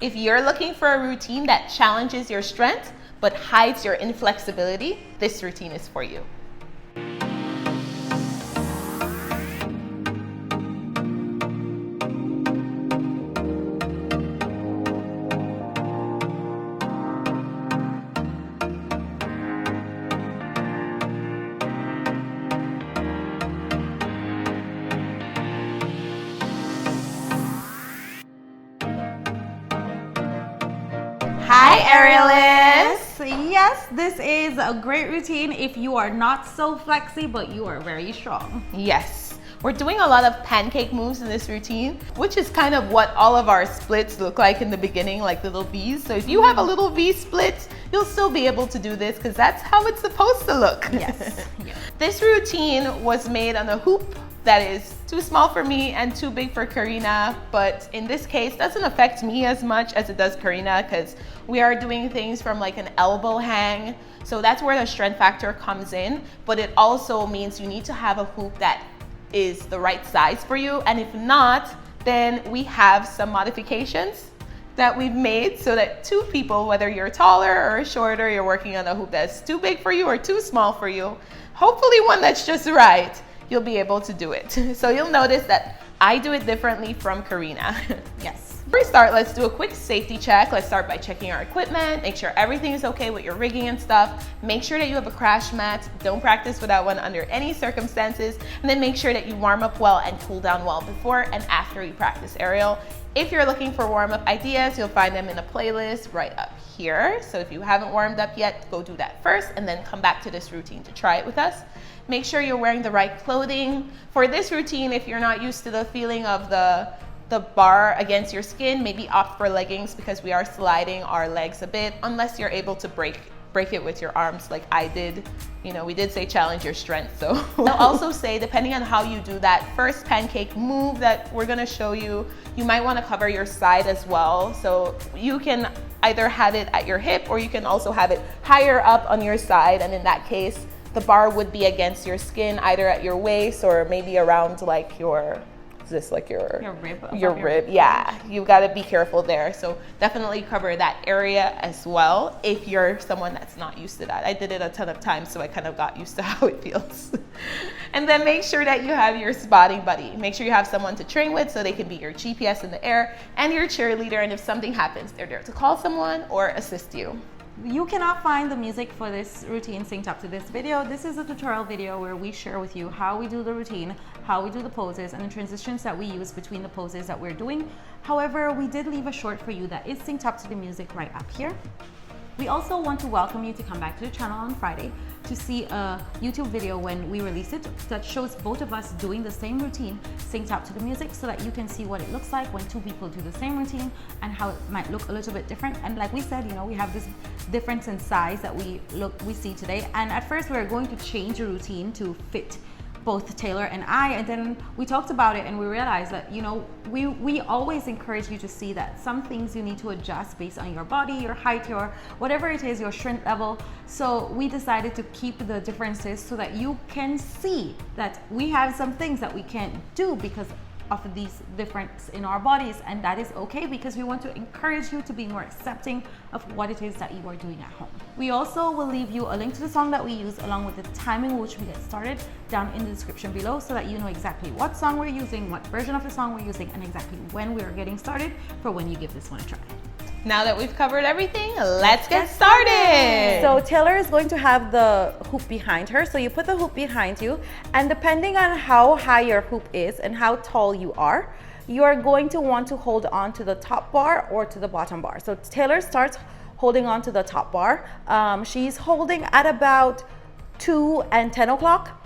If you're looking for a routine that challenges your strength but hides your inflexibility, this routine is for you. Hi, aerialists! Yes, this is a great routine if you are not so flexy, but you are very strong. Yes, we're doing a lot of pancake moves in this routine, which is kind of what all of our splits look like in the beginning, like little V's. So if you have a little V split, you'll still be able to do this because that's how it's supposed to look. Yes. Yeah. This routine was made on a hoop that is too small for me and too big for Karina, but in this case doesn't affect me as much as it does Karina because we are doing things from like an elbow hang, so that's where the strength factor comes in. But it also means you need to have a hoop that is the right size for you, and if not, then we have some modifications that we've made so that two people, whether you're taller or shorter, you're working on a hoop that's too big for you or too small for you, hopefully one that's just right, you'll be able to do it. So you'll notice that I do it differently from Karina. Yes. Before we start, let's do a quick safety check. Let's start by checking our equipment, make sure everything is okay with your rigging and stuff. Make sure that you have a crash mat. Don't practice without one under any circumstances. And then make sure that you warm up well and cool down well before and after you practice aerial. If you're looking for warm-up ideas, you'll find them in a playlist right up here. So if you haven't warmed up yet, go do that first and then come back to this routine to try it with us. Make sure you're wearing the right clothing. For this routine, if you're not used to the feeling of the bar against your skin, maybe opt for leggings because we are sliding our legs a bit, unless you're able to break it with your arms like I did. You know, we did say challenge your strength, so I'll also say depending on how you do that first pancake move that we're gonna show you, you might wanna cover your side as well. So you can either have it at your hip or you can also have it higher up on your side, and in that case, the bar would be against your skin, either at your waist or maybe around like your rib. Your rib, yeah. You gotta be careful there. So definitely cover that area as well if you're someone that's not used to that. I did it a ton of times, so I kind of got used to how it feels. And then make sure that you have your spotting buddy. Make sure you have someone to train with so they can be your GPS in the air and your cheerleader. And if something happens, they're there to call someone or assist you. You cannot find the music for this routine synced up to this video. This is a tutorial video where we share with you how we do the routine, how we do the poses, and the transitions that we use between the poses that we're doing. However, we did leave a short for you that is synced up to the music right up here. We also want to welcome you to come back to the channel on Friday to see a YouTube video when we release it that shows both of us doing the same routine synced up to the music so that you can see what it looks like when two people do the same routine and how it might look a little bit different. And like we said, you know, we have this difference in size that we see today. And at first we were going to change the routine to fit both Taylor and I, and then we talked about it and we realized that, you know, we always encourage you to see that some things you need to adjust based on your body, your height, your whatever it is, your strength level. So we decided to keep the differences so that you can see that we have some things that we can't do because of these differences in our bodies, and that is okay because we want to encourage you to be more accepting of what it is that you are doing at home. We also will leave you a link to the song that we use along with the timing in which we get started down in the description below so that you know exactly what song we're using, what version of the song we're using, and exactly when we are getting started for when you give this one a try. Now that we've covered everything, let's get started. So Taylor is going to have the hoop behind her. So you put the hoop behind you, and depending on how high your hoop is and how tall you are going to want to hold on to the top bar or to the bottom bar. So Taylor starts holding on to the top bar. She's holding at about 2 and 10 o'clock.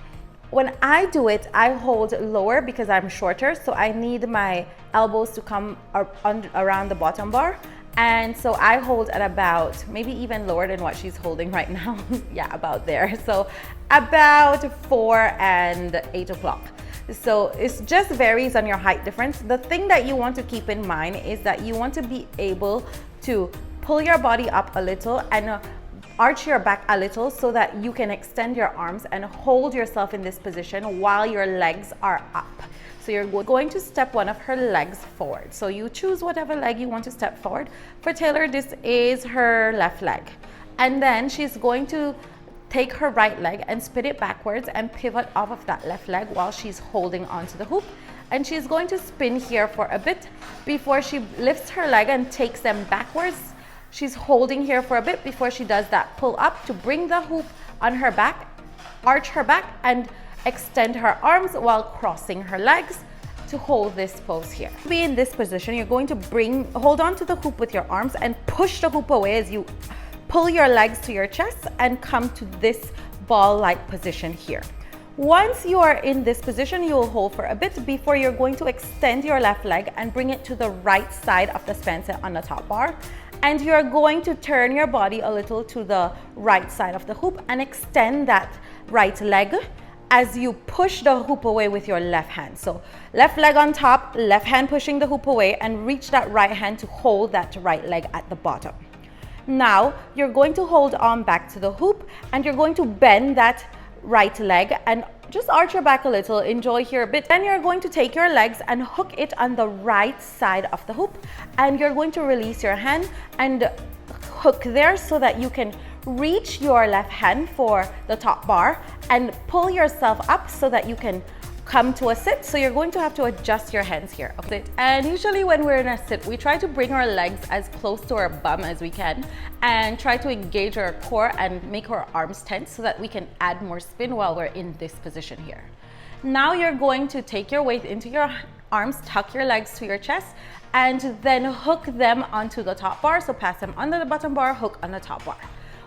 When I do it, I hold lower because I'm shorter, so I need my elbows to come around the bottom bar. And so I hold at about, maybe even lower than what she's holding right now. Yeah, about there. So about 4 and 8 o'clock. So it just varies on your height difference. The thing that you want to keep in mind is that you want to be able to pull your body up a little and arch your back a little so that you can extend your arms and hold yourself in this position while your legs are up. So you're going to step one of her legs forward. So you choose whatever leg you want to step forward. For Taylor, this is her left leg. And then she's going to take her right leg and spin it backwards and pivot off of that left leg while she's holding onto the hoop. And she's going to spin here for a bit before she lifts her leg and takes them backwards. She's holding here for a bit before she does that pull up to bring the hoop on her back, arch her back, and extend her arms while crossing her legs to hold this pose here. To be in this position, you're going to hold on to the hoop with your arms and push the hoop away as you pull your legs to your chest and come to this ball-like position here. Once you are in this position, you will hold for a bit before you're going to extend your left leg and bring it to the right side of the span set on the top bar. And you're going to turn your body a little to the right side of the hoop and extend that right leg as you push the hoop away with your left hand. So left leg on top, left hand pushing the hoop away, and reach that right hand to hold that right leg at the bottom. Now you're going to hold on back to the hoop and you're going to bend that right leg and just arch your back a little, enjoy here a bit. Then you're going to take your legs and hook it on the right side of the hoop, and you're going to release your hand and hook there so that you can reach your left hand for the top bar and pull yourself up so that you can come to a sit. So you're going to have to adjust your hands here. Okay. And usually when we're in a sit, we try to bring our legs as close to our bum as we can and try to engage our core and make our arms tense so that we can add more spin while we're in this position here. Now you're going to take your weight into your arms, tuck your legs to your chest, and then hook them onto the top bar. So pass them under the bottom bar, hook on the top bar.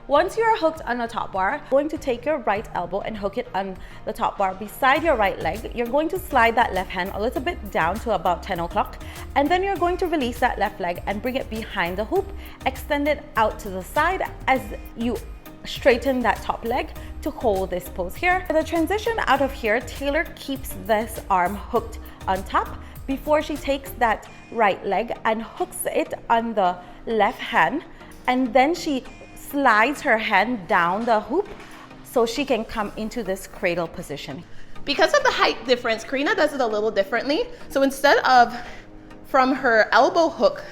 Once you're hooked on the top bar, you're going to take your right elbow and hook it on the top bar beside your right leg. You're going to slide that left hand a little bit down to about 10 o'clock, and then you're going to release that left leg and bring it behind the hoop, extend it out to the side as you straighten that top leg to hold this pose here. For the transition out of here, Taylor keeps this arm hooked on top before she takes that right leg and hooks it on the left hand, and then she slides her hand down the hoop so she can come into this cradle position. Because of the height difference, Karina does it a little differently. So instead of from her elbow hook,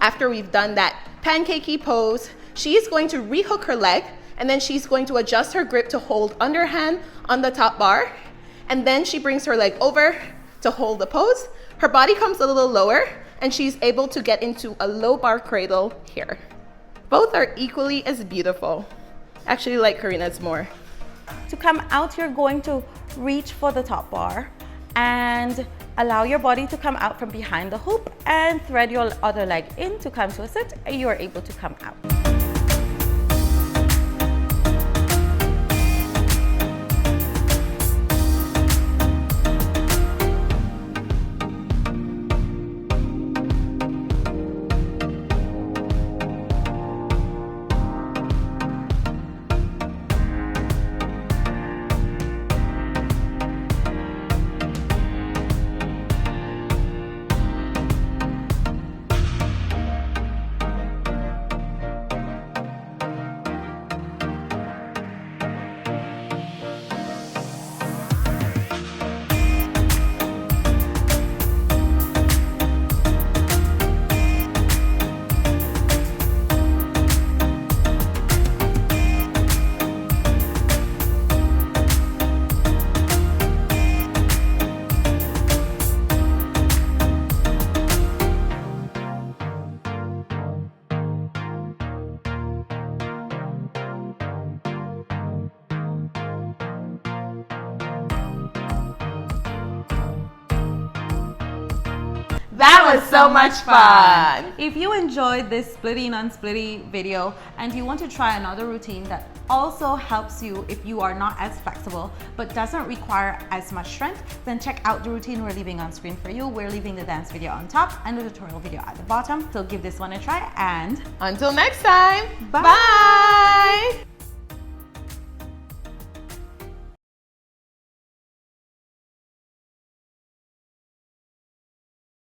after we've done that pancakey pose, she's going to rehook her leg, and then she's going to adjust her grip to hold underhand on the top bar, and then she brings her leg over to hold the pose. Her body comes a little lower, and she's able to get into a low bar cradle here. Both are equally as beautiful. Actually, like Karina's more. To come out, you're going to reach for the top bar and allow your body to come out from behind the hoop and thread your other leg in to come to a sit, and you are able to come out. That was so much fun. If you enjoyed this splitty and unsplitty video and you want to try another routine that also helps you if you are not as flexible but doesn't require as much strength, then check out the routine we're leaving on screen for you. We're leaving the dance video on top and the tutorial video at the bottom. So give this one a try, and until next time, bye. Bye.